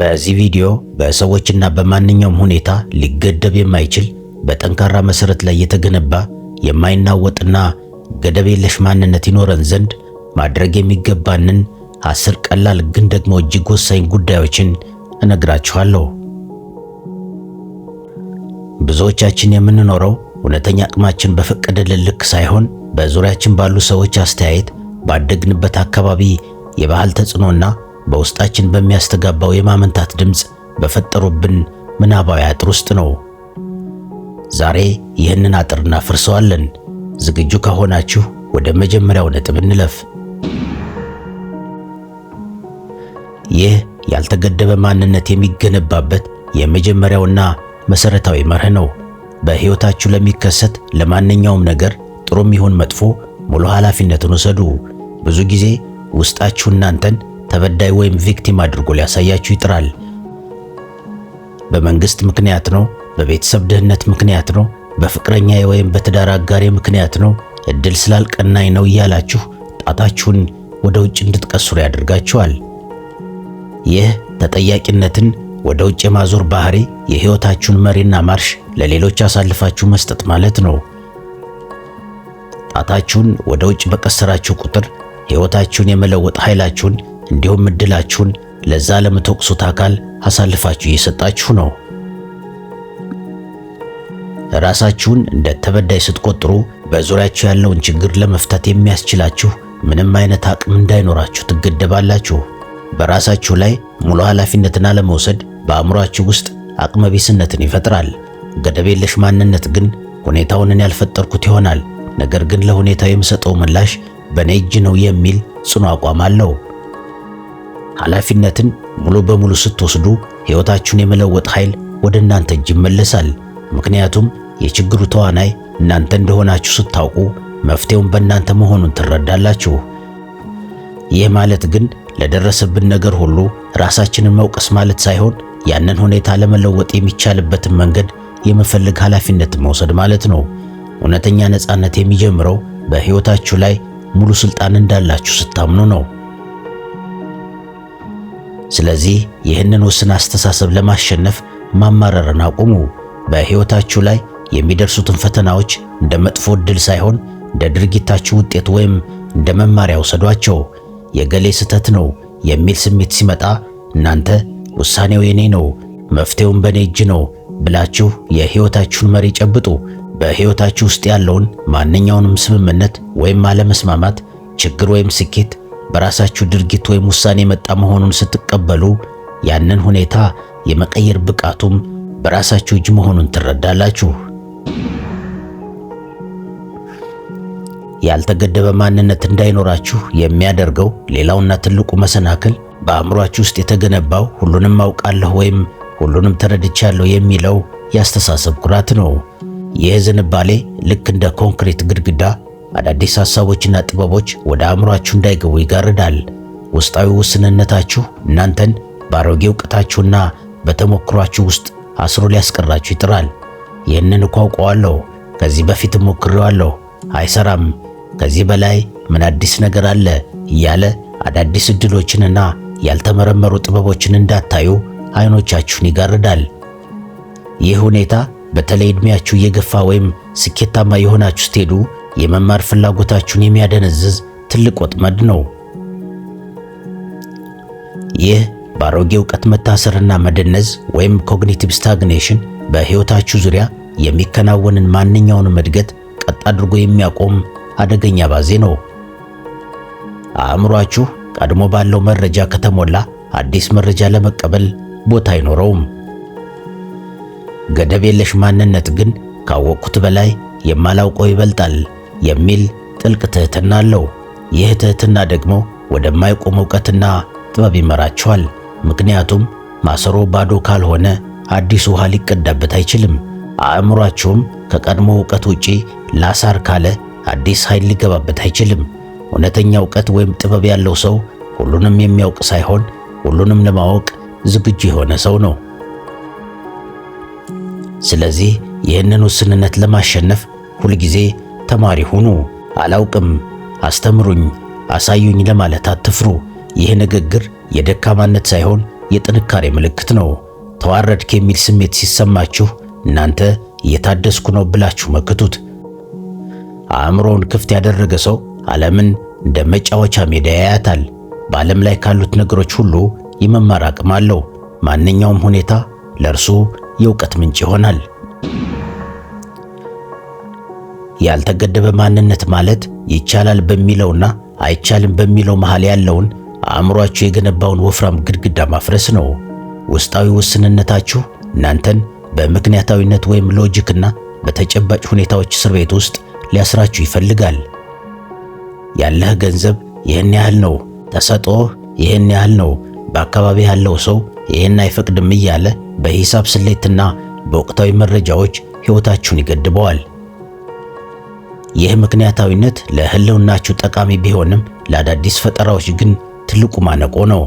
በዚህ ቪዲዮ በሰዎችና በማንኛውም ሁኔታ ሊገደብ የማይችል በጠንካራ መሰረት ላይ የተገነባ የማይናወጥና ገደብ የለሽ ማንነት ይኖረን ዘንድ ማድረግ የሚገባንን 10 ቀላል ግን ደግሞ እጅግ ወሳኝ ጉዳዮችን እነግራችኋለሁ። ብዙዎቻችን የምንኖረው እውነተኛ አቅማችን በፈቀደልን ልክ ሳይሆን በዙሪያችን ባሉ ሰዎች አስተያየት፣ ባደግንበት አካባቢ የባህል ተጽዕኖና በውስጣችን በሚያስተጋባው የማመንታት ድምፅ በፈጠሩብን ምናባዊ አጥር ውስጥ ነው። ዛሬ ይህንን አጥር እናፈርሰዋለን። ዝግጁ ከሆናችሁ ወደ መጀመሪያው ነጥብ እንለፍ። ይህ ያልተገደበ ማንነት የሚገነባበት የመጀመሪያውና መሰረታዊ መርህ ነው። በሕይወታችሁ ለሚከሰት ለማንኛውም ነገር ጥሩም ይሁን መጥፎ ሙሉ ኃላፊነትን ውሰዱ። ብዙ ጊዜ ውስጣችሁ እናንተን ተበዳይ ወይም ቪክቲም አድርጎ ሊያሳያችሁ ይጥራል። በመንግስት ምክንያት ነው፣ በቤተሰብ ድህነት ምክንያት ነው፣ በፍቅረኛዬ ወይም በትዳር አጋሬ ምክንያት ነው፣ እድል ስላልቀናኝ ነው እያላችሁ ጣታችሁን ወደ ውጭ እንድትቀስሩ ያደርጋችኋል። ይህ ተጠያቂነትን ወደ ውጭ የማዞር ባህሪ የሕይወታችሁን መሪና ማርሽ ለሌሎች አሳልፋችሁ መስጠት ማለት ነው። ጣታችሁን ወደ ውጭ በቀሰራችሁ ቁጥር ሕይወታችሁን የመለወጥ ኃይላችሁን እንዲሁም እድላችሁን ለዛ ለምትወቅሱት አካል አሳልፋችሁ እየሰጣችሁ ነው። ራሳችሁን እንደ ተበዳይ ስትቆጥሩ በዙሪያችሁ ያለውን ችግር ለመፍታት የሚያስችላችሁ ምንም አይነት አቅም እንዳይኖራችሁ ትገደባላችሁ። በራሳችሁ ላይ ሙሉ ኃላፊነትን አለመውሰድ በአእምሯችሁ ውስጥ አቅመቢስነትን ይፈጥራል። ገደብ የለሽ ማንነት ግን ሁኔታውን እኔ ያልፈጠርኩት ይሆናል፣ ነገር ግን ለሁኔታው የምሰጠው ምላሽ በእኔ እጅ ነው የሚል ጽኑ አቋም አለው። ኃላፊነትን ሙሉ በሙሉ ስትወስዱ ሕይወታችሁን የመለወጥ ኃይል ወደ እናንተ እጅ ይመለሳል። ምክንያቱም የችግሩ ተዋናይ እናንተ እንደሆናችሁ ስታውቁ መፍትሄውን በእናንተ መሆኑን ትረዳላችሁ። ይህ ማለት ግን ለደረሰብን ነገር ሁሉ ራሳችንን መውቀስ ማለት ሳይሆን ያንን ሁኔታ ለመለወጥ የሚቻልበትን መንገድ የመፈለግ ኃላፊነትን መውሰድ ማለት ነው። እውነተኛ ነፃነት የሚጀምረው በሕይወታችሁ ላይ ሙሉ ስልጣን እንዳላችሁ ስታምኑ ነው። ስለዚህ ይህንን ውስን አስተሳሰብ ለማሸነፍ ማማረርን አቁሙ። በሕይወታችሁ ላይ የሚደርሱትን ፈተናዎች እንደ መጥፎ ዕድል ሳይሆን እንደ ድርጊታችሁ ውጤት ወይም እንደ መማሪያ ውሰዷቸው። የገሌ ስህተት ነው የሚል ስሜት ሲመጣ እናንተ ውሳኔው የኔ ነው፣ መፍትሄውም በኔ እጅ ነው ብላችሁ የሕይወታችሁን መሪ ጨብጡ። በሕይወታችሁ ውስጥ ያለውን ማንኛውንም ስምምነት ወይም አለመስማማት፣ ችግር ወይም ስኬት በራሳችሁ ድርጊት ወይም ውሳኔ የመጣ መሆኑን ስትቀበሉ ያንን ሁኔታ የመቀየር ብቃቱም በራሳችሁ እጅ መሆኑን ትረዳላችሁ። ያልተገደበ ማንነት እንዳይኖራችሁ የሚያደርገው ሌላውና ትልቁ መሰናክል በአእምሯችሁ ውስጥ የተገነባው ሁሉንም አውቃለሁ ወይም ሁሉንም ተረድቻለሁ የሚለው የአስተሳሰብ ኩራት ነው። ይህ ዝንባሌ ልክ እንደ ኮንክሪት ግድግዳ አዳዲስ ሐሳቦችና ጥበቦች ወደ አእምሯችሁ እንዳይገቡ ይጋርዳል። ውስጣዊ ውስንነታችሁ እናንተን በአሮጌ ዕውቀታችሁና በተሞክሯችሁ ውስጥ አስሮ ሊያስቀራችሁ ይጥራል። ይህንን እኮ አውቀዋለሁ፣ ከዚህ በፊት ሞክሬዋለሁ፣ አይሰራም፣ ከዚህ በላይ ምን አዲስ ነገር አለ እያለ አዳዲስ ዕድሎችንና ያልተመረመሩ ጥበቦችን እንዳታዩ አይኖቻችሁን ይጋርዳል። ይህ ሁኔታ በተለይ ዕድሜያችሁ እየገፋ ወይም ስኬታማ የሆናችሁ ስትሄዱ የመማር ፍላጎታችሁን የሚያደነዝዝ ትልቅ ወጥመድ ነው። ይህ በአሮጌ ዕውቀት መታሰርና መደነዝ ወይም ኮግኒቲቭ ስታግኔሽን በሕይወታችሁ ዙሪያ የሚከናወንን ማንኛውንም እድገት ቀጥ አድርጎ የሚያቆም አደገኛ ባዜ ነው። አእምሯችሁ ቀድሞ ባለው መረጃ ከተሞላ አዲስ መረጃ ለመቀበል ቦታ አይኖረውም። ገደብ የለሽ ማንነት ግን ካወቅኩት በላይ የማላውቀው ይበልጣል የሚል ጥልቅ ትህትና አለው። ይህ ትህትና ደግሞ ወደማይቆም ዕውቀትና ጥበብ ይመራችኋል። ምክንያቱም ማሰሮ ባዶ ካልሆነ አዲስ ውሃ ሊቀዳበት አይችልም። አእምሯችሁም ከቀድሞ ዕውቀት ውጪ ላሳር ካለ አዲስ ኃይል ሊገባበት አይችልም። እውነተኛ ዕውቀት ወይም ጥበብ ያለው ሰው ሁሉንም የሚያውቅ ሳይሆን ሁሉንም ለማወቅ ዝግጁ የሆነ ሰው ነው። ስለዚህ ይህንን ውስንነት ለማሸነፍ ሁልጊዜ ተማሪ ሁኑ። አላውቅም፣ አስተምሩኝ፣ አሳዩኝ ለማለት አትፍሩ። ይህ ንግግር የደካማነት ሳይሆን የጥንካሬ ምልክት ነው። ተዋረድክ የሚል ስሜት ሲሰማችሁ እናንተ እየታደስኩ ነው ብላችሁ መክቱት። አእምሮውን ክፍት ያደረገ ሰው ዓለምን እንደ መጫወቻ ሜዳ ያያታል። በዓለም ላይ ካሉት ነገሮች ሁሉ የመማር አቅም አለው። ማንኛውም ሁኔታ ለእርሱ የእውቀት ምንጭ ይሆናል። ያልተገደበ ማንነት ማለት ይቻላል በሚለውና አይቻልም በሚለው መሃል ያለውን አእምሮአችሁ የገነባውን ወፍራም ግድግዳ ማፍረስ ነው። ውስጣዊ ውስንነታችሁ እናንተን በምክንያታዊነት ወይም ሎጂክና በተጨባጭ ሁኔታዎች እስር ቤት ውስጥ ሊያስራችሁ ይፈልጋል። ያለህ ገንዘብ ይህን ያህል ነው፣ ተሰጥኦህ ይህን ያህል ነው፣ በአካባቢ ያለው ሰው ይህን አይፈቅድም እያለ በሂሳብ ስሌትና በወቅታዊ መረጃዎች ሕይወታችሁን ይገድበዋል። ይህ ምክንያታዊነት ለህልውናችሁ ጠቃሚ ቢሆንም ለአዳዲስ ፈጠራዎች ግን ትልቁ ማነቆ ነው።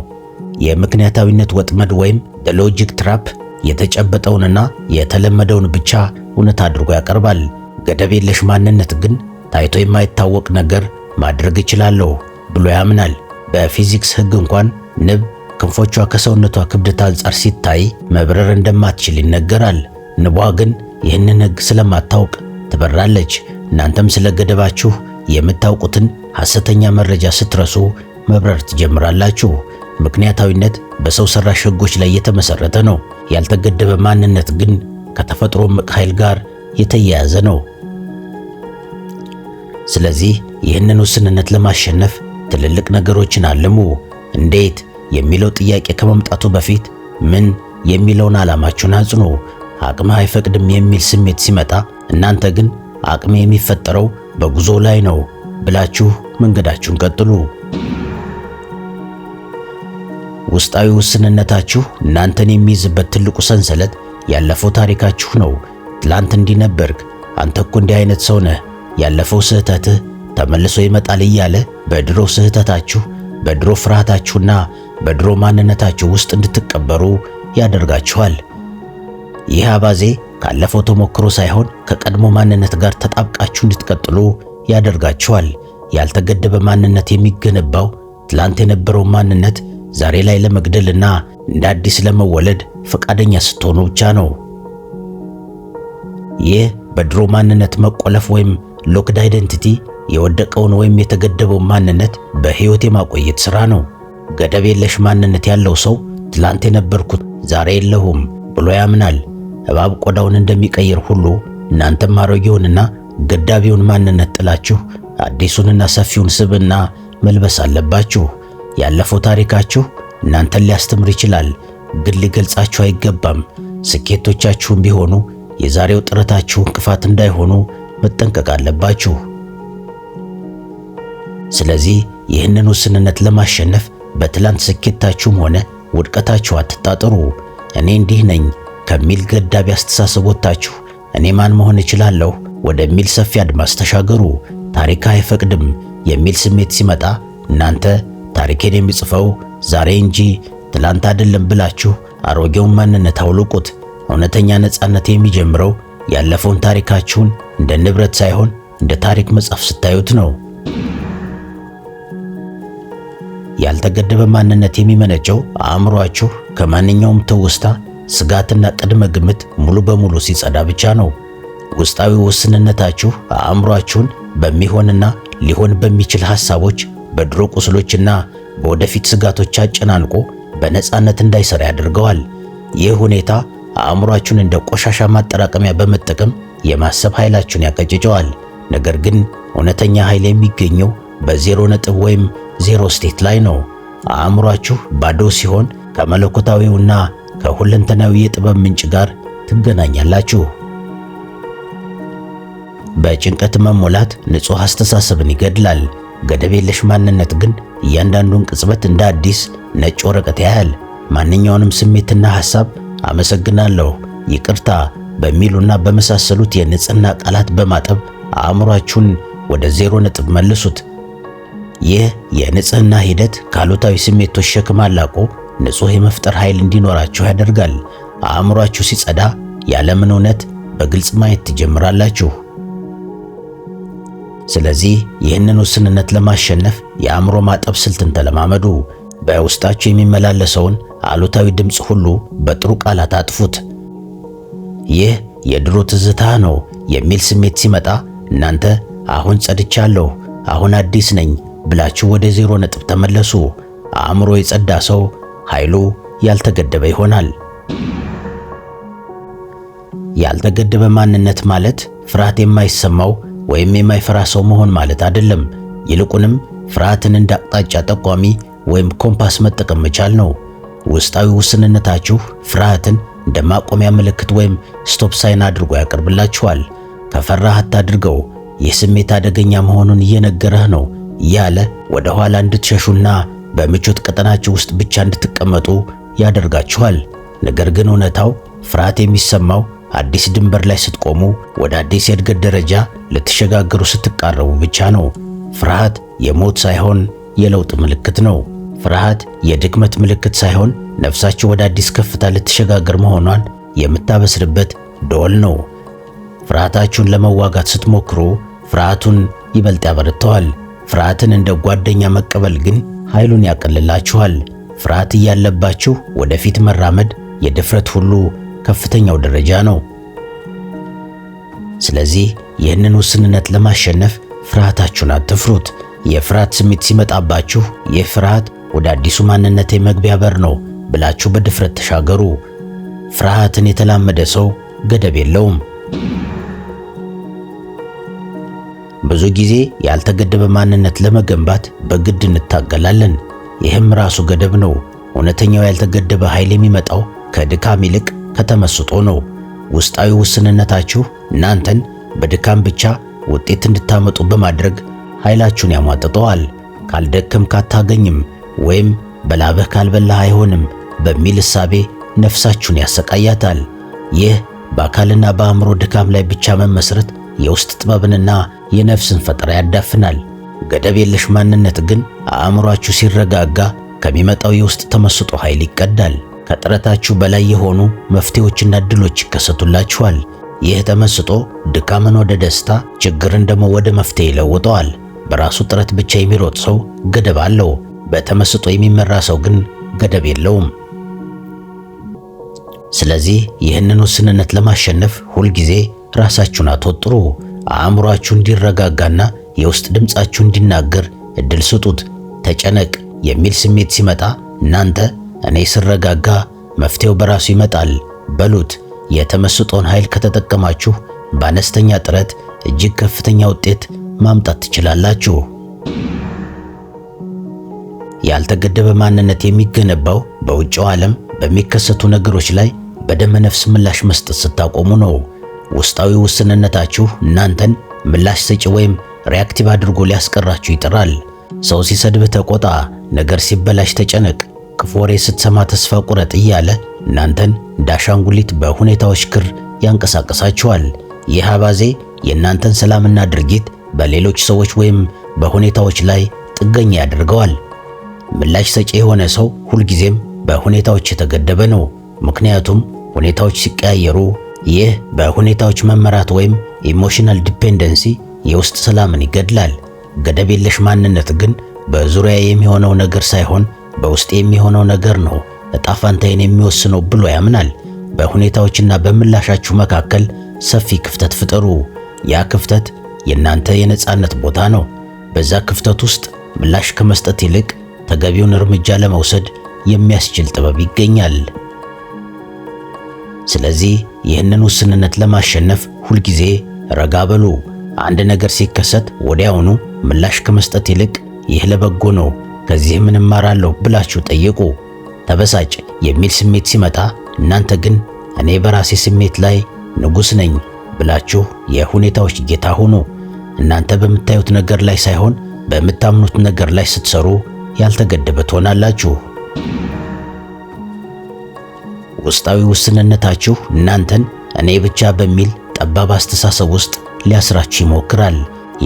የምክንያታዊነት ወጥመድ ወይም ሎጂክ ትራፕ የተጨበጠውንና የተለመደውን ብቻ እውነት አድርጎ ያቀርባል። ገደብ የለሽ ማንነት ግን ታይቶ የማይታወቅ ነገር ማድረግ እችላለሁ ብሎ ያምናል። በፊዚክስ ሕግ እንኳን ንብ ክንፎቿ ከሰውነቷ ክብደት አንጻር ሲታይ መብረር እንደማትችል ይነገራል። ንቧ ግን ይህንን ሕግ ስለማታውቅ ትበራለች። እናንተም ስለ ገደባችሁ የምታውቁትን ሐሰተኛ መረጃ ስትረሱ መብረር ትጀምራላችሁ። ምክንያታዊነት በሰው ሰራሽ ሕጎች ላይ የተመሰረተ ነው። ያልተገደበ ማንነት ግን ከተፈጥሮ እምቅ ኃይል ጋር የተያያዘ ነው። ስለዚህ ይህንን ውስንነት ለማሸነፍ ትልልቅ ነገሮችን አልሙ። እንዴት የሚለው ጥያቄ ከመምጣቱ በፊት ምን የሚለውን ዓላማችሁን አጽኑ። አቅምህ አይፈቅድም የሚል ስሜት ሲመጣ እናንተ ግን አቅም የሚፈጠረው በጉዞ ላይ ነው ብላችሁ መንገዳችሁን ቀጥሉ። ውስጣዊ ውስንነታችሁ እናንተን የሚይዝበት ትልቁ ሰንሰለት ያለፈው ታሪካችሁ ነው። ትላንት እንዲህ ነበርክ፣ አንተ እኮ እንዲህ አይነት ሰው ነህ፣ ያለፈው ስህተትህ ተመልሶ ይመጣል እያለ በድሮ ስህተታችሁ፣ በድሮ ፍርሃታችሁና በድሮ ማንነታችሁ ውስጥ እንድትቀበሩ ያደርጋችኋል። ይህ አባዜ ካለፈው ተሞክሮ ሳይሆን ከቀድሞ ማንነት ጋር ተጣብቃችሁ እንድትቀጥሉ ያደርጋችኋል። ያልተገደበ ማንነት የሚገነባው ትላንት የነበረው ማንነት ዛሬ ላይ ለመግደልና እንደ አዲስ ለመወለድ ፈቃደኛ ስትሆኑ ብቻ ነው። ይህ በድሮ ማንነት መቆለፍ ወይም ሎክድ አይደንቲቲ የወደቀውን ወይም የተገደበውን ማንነት በሕይወት የማቆየት ሥራ ነው። ገደብ የለሽ ማንነት ያለው ሰው ትላንት የነበርኩት ዛሬ የለሁም ብሎ ያምናል። እባብ ቆዳውን እንደሚቀይር ሁሉ እናንተም አሮጌውንና ገዳቢውን ማንነት ጥላችሁ አዲሱንና ሰፊውን ስብዕና መልበስ አለባችሁ። ያለፈው ታሪካችሁ እናንተን ሊያስተምር ይችላል፣ ግን ሊገልጻችሁ አይገባም። ስኬቶቻችሁም ቢሆኑ የዛሬው ጥረታችሁ እንቅፋት እንዳይሆኑ መጠንቀቅ አለባችሁ። ስለዚህ ይህንን ውስንነት ለማሸነፍ በትላንት ስኬታችሁም ሆነ ውድቀታችሁ አትጣጥሩ። እኔ እንዲህ ነኝ ከሚል ገዳቢ አስተሳሰብ ወጥታችሁ እኔ ማን መሆን እችላለሁ ወደሚል ሰፊ አድማስ ተሻገሩ። ታሪክ አይፈቅድም የሚል ስሜት ሲመጣ እናንተ ታሪኬን የሚጽፈው ዛሬ እንጂ ትላንት አይደለም ብላችሁ አሮጌውን ማንነት አውልቁት። እውነተኛ ነፃነት የሚጀምረው ያለፈውን ታሪካችሁን እንደ ንብረት ሳይሆን እንደ ታሪክ መጽሐፍ ስታዩት ነው። ያልተገደበ ማንነት የሚመነጨው አእምሮአችሁ ከማንኛውም ትውስታ፣ ስጋትና ቅድመ ግምት ሙሉ በሙሉ ሲጸዳ ብቻ ነው። ውስጣዊ ውስንነታችሁ አእምሮአችሁን በሚሆንና ሊሆን በሚችል ሐሳቦች፣ በድሮ ቁስሎችና በወደፊት ስጋቶች አጨናንቆ በነፃነት እንዳይሰራ ያደርገዋል። ይህ ሁኔታ አእምሮአችሁን እንደ ቆሻሻ ማጠራቀሚያ በመጠቀም የማሰብ ኃይላችሁን ያቀጭጨዋል። ነገር ግን እውነተኛ ኃይል የሚገኘው በዜሮ ነጥብ ወይም ዜሮ ስቴት ላይ ነው። አእምሮአችሁ ባዶ ሲሆን ከመለኮታዊውና ከሁለንተናዊ የጥበብ ምንጭ ጋር ትገናኛላችሁ። በጭንቀት መሞላት ንጹሕ አስተሳሰብን ይገድላል። ገደብ የለሽ ማንነት ግን እያንዳንዱን ቅጽበት እንደ አዲስ ነጭ ወረቀት ያያል። ማንኛውንም ስሜትና ሐሳብ አመሰግናለሁ፣ ይቅርታ በሚሉና በመሳሰሉት የንጽህና ቃላት በማጠብ አእምሮአችሁን ወደ ዜሮ ነጥብ መልሱት። ይህ የንጽህና ሂደት ካሉታዊ ስሜቶች ሸክም አላቆ ንጹሕ የመፍጠር ኃይል እንዲኖራችሁ ያደርጋል። አእምሮአችሁ ሲጸዳ የዓለምን እውነት በግልጽ ማየት ትጀምራላችሁ። ስለዚህ ይህንን ውስንነት ለማሸነፍ የአእምሮ ማጠብ ስልትን ተለማመዱ። በውስጣችሁ የሚመላለሰውን አሉታዊ ድምፅ ሁሉ በጥሩ ቃላት አጥፉት። ይህ የድሮ ትዝታ ነው የሚል ስሜት ሲመጣ እናንተ አሁን ጸድቻለሁ፣ አሁን አዲስ ነኝ ብላችሁ ወደ 0 ነጥብ ተመለሱ። አእምሮ የጸዳ ሰው ኃይሉ ያልተገደበ ይሆናል። ያልተገደበ ማንነት ማለት ፍርሃት የማይሰማው ወይም የማይፈራ ሰው መሆን ማለት አይደለም። ይልቁንም ፍርሃትን እንደ አቅጣጫ ጠቋሚ ወይም ኮምፓስ መጠቀም መቻል ነው። ውስጣዊ ውስንነታችሁ ፍርሃትን እንደ ማቆሚያ ምልክት ወይም ስቶፕ ሳይን አድርጎ ያቀርብላችኋል። ከፈራህ አታድርገው፣ ይህ ስሜት አደገኛ መሆኑን እየነገረህ ነው እያለ ወደ ኋላ እንድትሸሹና በምቾት ቀጠናችሁ ውስጥ ብቻ እንድትቀመጡ ያደርጋችኋል። ነገር ግን እውነታው ፍርሃት የሚሰማው አዲስ ድንበር ላይ ስትቆሙ፣ ወደ አዲስ የእድገት ደረጃ ልትሸጋገሩ ስትቃረቡ ብቻ ነው። ፍርሃት የሞት ሳይሆን የለውጥ ምልክት ነው። ፍርሃት የድክመት ምልክት ሳይሆን ነፍሳችሁ ወደ አዲስ ከፍታ ልትሸጋገር መሆኗን የምታበስርበት ደወል ነው። ፍርሃታችሁን ለመዋጋት ስትሞክሩ ፍርሃቱን ይበልጥ ያበረታዋል። ፍርሃትን እንደ ጓደኛ መቀበል ግን ኃይሉን ያቀልላችኋል። ፍርሃት እያለባችሁ ወደፊት መራመድ የድፍረት ሁሉ ከፍተኛው ደረጃ ነው። ስለዚህ ይህንን ውስንነት ለማሸነፍ ፍርሃታችሁን አትፍሩት። የፍርሃት ስሜት ሲመጣባችሁ ይህ ፍርሃት ወደ አዲሱ ማንነቴ መግቢያ በር ነው ብላችሁ በድፍረት ተሻገሩ። ፍርሃትን የተላመደ ሰው ገደብ የለውም። ብዙ ጊዜ ያልተገደበ ማንነት ለመገንባት በግድ እንታገላለን። ይህም ራሱ ገደብ ነው። እውነተኛው ያልተገደበ ኃይል የሚመጣው ከድካም ይልቅ ከተመስጦ ነው። ውስጣዊ ውስንነታችሁ እናንተን በድካም ብቻ ውጤት እንድታመጡ በማድረግ ኃይላችሁን ያሟጥጠዋል። ካልደከምክ አታገኝም ወይም በላብህ ካልበላህ አይሆንም በሚል እሳቤ ነፍሳችሁን ያሰቃያታል። ይህ በአካልና በአእምሮ ድካም ላይ ብቻ መመስረት የውስጥ ጥበብንና የነፍስን ፈጠራ ያዳፍናል። ገደብ የለሽ ማንነት ግን አእምሯችሁ ሲረጋጋ ከሚመጣው የውስጥ ተመስጦ ኃይል ይቀዳል። ከጥረታችሁ በላይ የሆኑ መፍትሄዎችና እድሎች ይከሰቱላችኋል። ይህ ተመስጦ ድካምን ወደ ደስታ፣ ችግርን ደግሞ ወደ መፍትሄ ይለውጠዋል። በራሱ ጥረት ብቻ የሚሮጥ ሰው ገደብ አለው። በተመስጦ የሚመራ ሰው ግን ገደብ የለውም። ስለዚህ ይህንን ውስንነት ለማሸነፍ ሁልጊዜ ራሳችሁን አትወጥሩ። አእምሯችሁ እንዲረጋጋና የውስጥ ድምጻችሁ እንዲናገር እድል ስጡት። ተጨነቅ የሚል ስሜት ሲመጣ እናንተ እኔ ስረጋጋ መፍትሄው በራሱ ይመጣል በሉት። የተመስጦን ኃይል ከተጠቀማችሁ በአነስተኛ ጥረት እጅግ ከፍተኛ ውጤት ማምጣት ትችላላችሁ። ያልተገደበ ማንነት የሚገነባው በውጭው ዓለም በሚከሰቱ ነገሮች ላይ በደመ ነፍስ ምላሽ መስጠት ስታቆሙ ነው። ውስጣዊ ውስንነታችሁ እናንተን ምላሽ ሰጪ ወይም ሪአክቲቭ አድርጎ ሊያስቀራችሁ ይጥራል። ሰው ሲሰድብህ ተቆጣ፣ ነገር ሲበላሽ ተጨነቅ፣ ክፉ ወሬ ስትሰማ ተስፋ ቁረጥ እያለ እናንተን እንደ አሻንጉሊት በሁኔታዎች ክር ያንቀሳቅሳችኋል። ይህ አባዜ የእናንተን ሰላምና ድርጊት በሌሎች ሰዎች ወይም በሁኔታዎች ላይ ጥገኛ ያደርገዋል። ምላሽ ሰጪ የሆነ ሰው ሁልጊዜም በሁኔታዎች የተገደበ ነው። ምክንያቱም ሁኔታዎች ሲቀያየሩ ይህ በሁኔታዎች መመራት ወይም ኢሞሽናል ዲፔንደንሲ የውስጥ ሰላምን ይገድላል። ገደብ የለሽ ማንነት ግን በዙሪያ የሚሆነው ነገር ሳይሆን በውስጥ የሚሆነው ነገር ነው ዕጣ ፈንታዬን የሚወስነው ብሎ ያምናል። በሁኔታዎችና በምላሻችሁ መካከል ሰፊ ክፍተት ፍጠሩ። ያ ክፍተት የእናንተ የነጻነት ቦታ ነው። በዛ ክፍተት ውስጥ ምላሽ ከመስጠት ይልቅ ተገቢውን እርምጃ ለመውሰድ የሚያስችል ጥበብ ይገኛል። ስለዚህ ይህንን ውስንነት ለማሸነፍ ሁልጊዜ ረጋ በሉ። አንድ ነገር ሲከሰት ወዲያውኑ ምላሽ ከመስጠት ይልቅ ይህ ለበጎ ነው፣ ከዚህ ምን እማራለሁ ብላችሁ ጠይቁ። ተበሳጭ የሚል ስሜት ሲመጣ እናንተ ግን እኔ በራሴ ስሜት ላይ ንጉሥ ነኝ ብላችሁ የሁኔታዎች ጌታ ሁኑ። እናንተ በምታዩት ነገር ላይ ሳይሆን በምታምኑት ነገር ላይ ስትሰሩ ያልተገደበ ትሆናላችሁ። ውስጣዊ ውስንነታችሁ እናንተን እኔ ብቻ በሚል ጠባብ አስተሳሰብ ውስጥ ሊያስራችሁ ይሞክራል።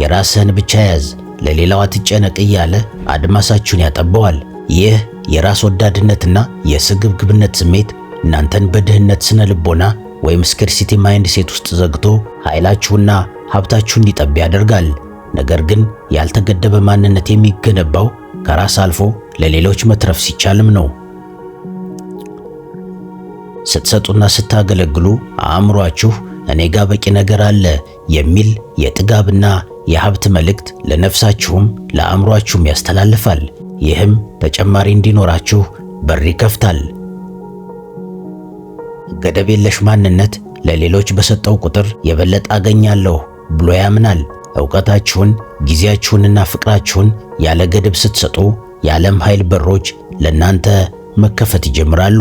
የራስህን ብቻ ያዝ፣ ለሌላው አትጨነቅ እያለ አድማሳችሁን ያጠበዋል። ይህ የራስ ወዳድነትና የስግብግብነት ስሜት እናንተን በድህነት ስነ ልቦና ወይም ስኬርሲቲ ማይንድ ሴት ውስጥ ዘግቶ ኃይላችሁና ሀብታችሁ እንዲጠብ ያደርጋል። ነገር ግን ያልተገደበ ማንነት የሚገነባው ከራስ አልፎ ለሌሎች መትረፍ ሲቻልም ነው። ስትሰጡና ስታገለግሉ አእምሯችሁ እኔ ጋር በቂ ነገር አለ የሚል የጥጋብና የሀብት መልእክት ለነፍሳችሁም ለአእምሯችሁም ያስተላልፋል። ይህም ተጨማሪ እንዲኖራችሁ በር ይከፍታል። ገደብ የለሽ ማንነት ለሌሎች በሰጠው ቁጥር የበለጠ አገኛለሁ ብሎ ያምናል። ዕውቀታችሁን፣ ጊዜያችሁንና ፍቅራችሁን ያለ ገደብ ስትሰጡ የዓለም ኃይል በሮች ለእናንተ መከፈት ይጀምራሉ።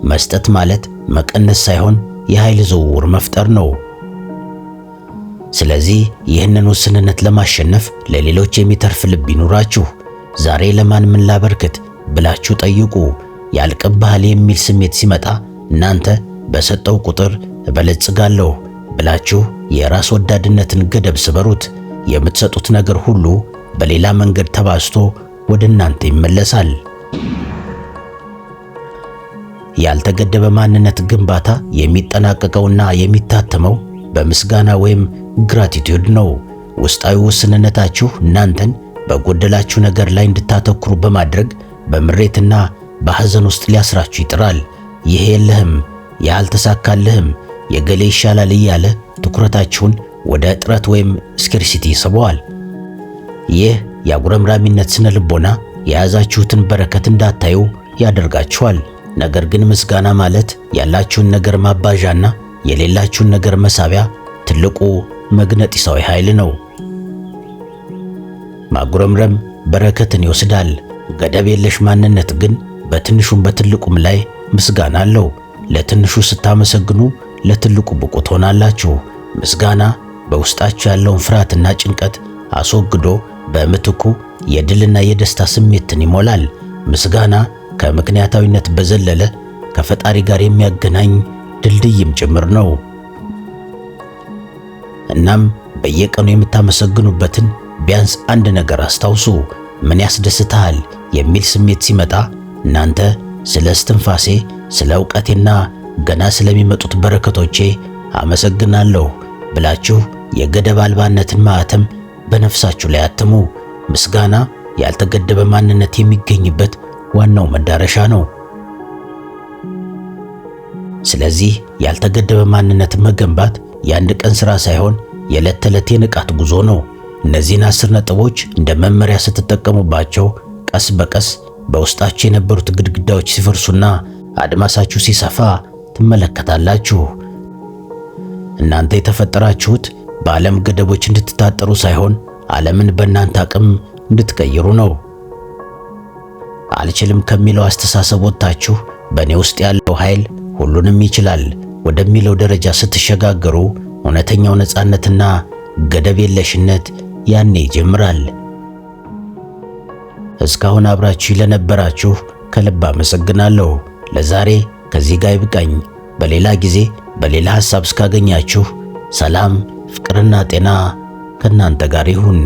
መስጠት ማለት መቀነስ ሳይሆን የኃይል ዝውውር መፍጠር ነው። ስለዚህ ይህንን ውስንነት ለማሸነፍ ለሌሎች የሚተርፍ ልብ ይኑራችሁ። ዛሬ ለማን ምን ላበርክት ብላችሁ ጠይቁ። ያልቅብሃል የሚል ስሜት ሲመጣ እናንተ በሰጠው ቁጥር እበለጽጋለሁ ብላችሁ የራስ ወዳድነትን ገደብ ስበሩት። የምትሰጡት ነገር ሁሉ በሌላ መንገድ ተባዝቶ ወደ እናንተ ይመለሳል። ያልተገደበ ማንነት ግንባታ የሚጠናቀቀውና የሚታተመው በምስጋና ወይም ግራቲቲዩድ ነው። ውስጣዊ ውስንነታችሁ እናንተን በጎደላችሁ ነገር ላይ እንድታተኩሩ በማድረግ በምሬትና በሐዘን ውስጥ ሊያስራችሁ ይጥራል። ይሄ የለህም፣ ያ አልተሳካልህም፣ የገሌ ይሻላል እያለ ትኩረታችሁን ወደ እጥረት ወይም ስኬርሲቲ ይስበዋል። ይህ የአጉረምራሚነት ስነ ልቦና የያዛችሁትን በረከት እንዳታዩ ያደርጋችኋል። ነገር ግን ምስጋና ማለት ያላችሁን ነገር ማባዣና የሌላችሁን ነገር መሳቢያ ትልቁ መግነጢሳዊ ኃይል ነው። ማጉረምረም በረከትን ይወስዳል። ገደብ የለሽ ማንነት ግን በትንሹም በትልቁም ላይ ምስጋና አለው። ለትንሹ ስታመሰግኑ ለትልቁ ብቁ ትሆናላችሁ። ምስጋና በውስጣችሁ ያለውን ፍርሃትና ጭንቀት አስወግዶ በምትኩ የድልና የደስታ ስሜትን ይሞላል። ምስጋና ከምክንያታዊነት በዘለለ ከፈጣሪ ጋር የሚያገናኝ ድልድይም ጭምር ነው። እናም በየቀኑ የምታመሰግኑበትን ቢያንስ አንድ ነገር አስታውሱ። ምን ያስደስትሃል የሚል ስሜት ሲመጣ እናንተ ስለ እስትንፋሴ፣ ስለ ዕውቀቴና ገና ስለሚመጡት በረከቶቼ አመሰግናለሁ ብላችሁ የገደብ አልባነትን ማኅተም በነፍሳችሁ ላይ አትሙ። ምስጋና ያልተገደበ ማንነት የሚገኝበት ዋናው መዳረሻ ነው። ስለዚህ ያልተገደበ ማንነት መገንባት የአንድ ቀን ሥራ ሳይሆን የዕለት ተዕለት የንቃት ጉዞ ነው። እነዚህን 10 ነጥቦች እንደ መመሪያ ስትጠቀሙባቸው ቀስ በቀስ በውስጣችሁ የነበሩት ግድግዳዎች ሲፈርሱና አድማሳችሁ ሲሰፋ ትመለከታላችሁ። እናንተ የተፈጠራችሁት በዓለም ገደቦች እንድትታጠሩ ሳይሆን ዓለምን በእናንተ አቅም እንድትቀይሩ ነው። አልችልም ከሚለው አስተሳሰብ ወጥታችሁ በእኔ ውስጥ ያለው ኃይል ሁሉንም ይችላል ወደሚለው ደረጃ ስትሸጋገሩ እውነተኛው ነፃነትና ገደብ የለሽነት ያኔ ይጀምራል። እስካሁን አብራችሁ ለነበራችሁ ከልብ አመሰግናለሁ። ለዛሬ ከዚህ ጋር ይብቃኝ። በሌላ ጊዜ በሌላ ሐሳብ እስካገኛችሁ ሰላም፣ ፍቅርና ጤና ከእናንተ ጋር ይሁን።